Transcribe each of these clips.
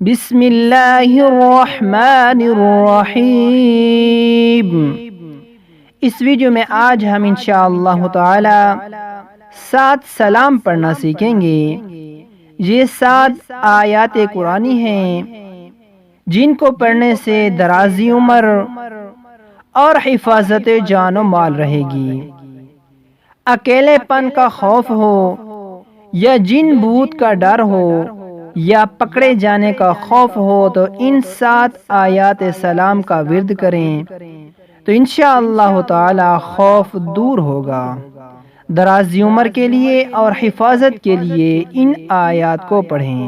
بسم اللہ الرحمن الرحیم۔ اس ویڈیو میں آج ہم انشاءاللہ تعالی 7 سلام پڑھنا سیکھیں گے۔ یہ 7 آیات قرآنی ہیں جن کو پڑھنے سے درازی عمر اور حفاظت جان و مال رہے گی۔ اکیلے پن کا خوف ہو یا جن بھوت کا ڈر ہو یا پکڑے جانے کا خوف ہو تو ان 7 آیات سلام کا ورد کریں تو انشاءاللہ تعالی خوف دور ہوگا۔ درازی عمر کے لیے اور حفاظت کے لیے ان آیات کو پڑھیں۔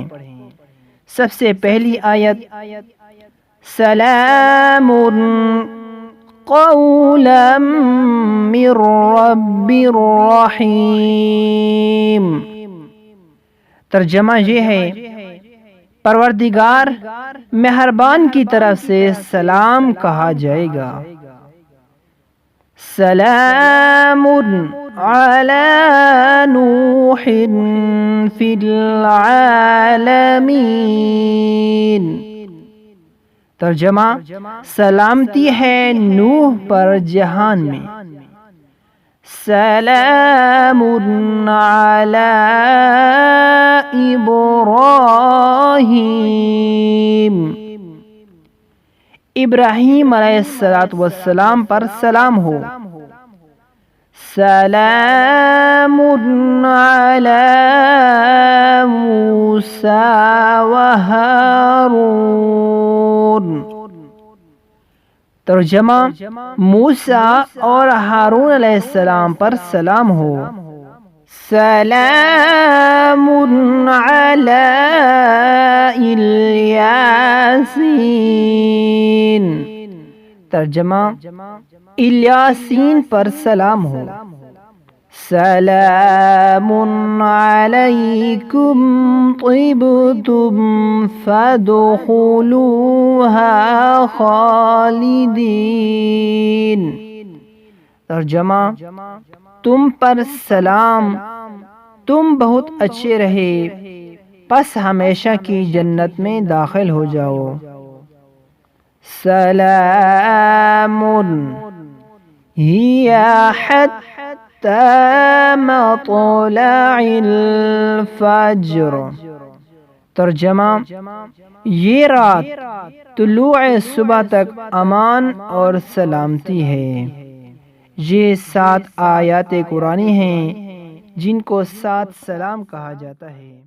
سب سے پہلی آیت سلام قولا من رب الرحیم۔ ترجمہ یہ ہے پروردگار مہربان کی طرف سے سلام کہا جائے گا۔ سلام علی نوح فی العالمین۔ ترجمہ سلامتی ہے نوح پر جہان میں۔ سلام علی ابراہیم۔ ابراہیم علیہ السلام پر سلام ہو۔ سلام علی موسیٰ و ہارون۔ ترجمہ موسیٰ اور ہارون علیہ السلام پر سلام ہو۔ سلام علی الیاسین۔ ترجمہ الیاسین پر سلام ہو۔ سلام علیکم طبتم فادخلوها خالدین۔ ترجمہ تم پر سلام، تم بہت اچھے رہے پس ہمیشہ کی جنت میں داخل ہو جاؤ۔ سلام ہی حتی مطلع الفجر۔ ترجمہ یہ رات طلوع صبح تک امان اور سلامتی ہے۔ یہ 7 آیات قرآنی ہیں جن کو 7 سلام کہا جاتا ہے۔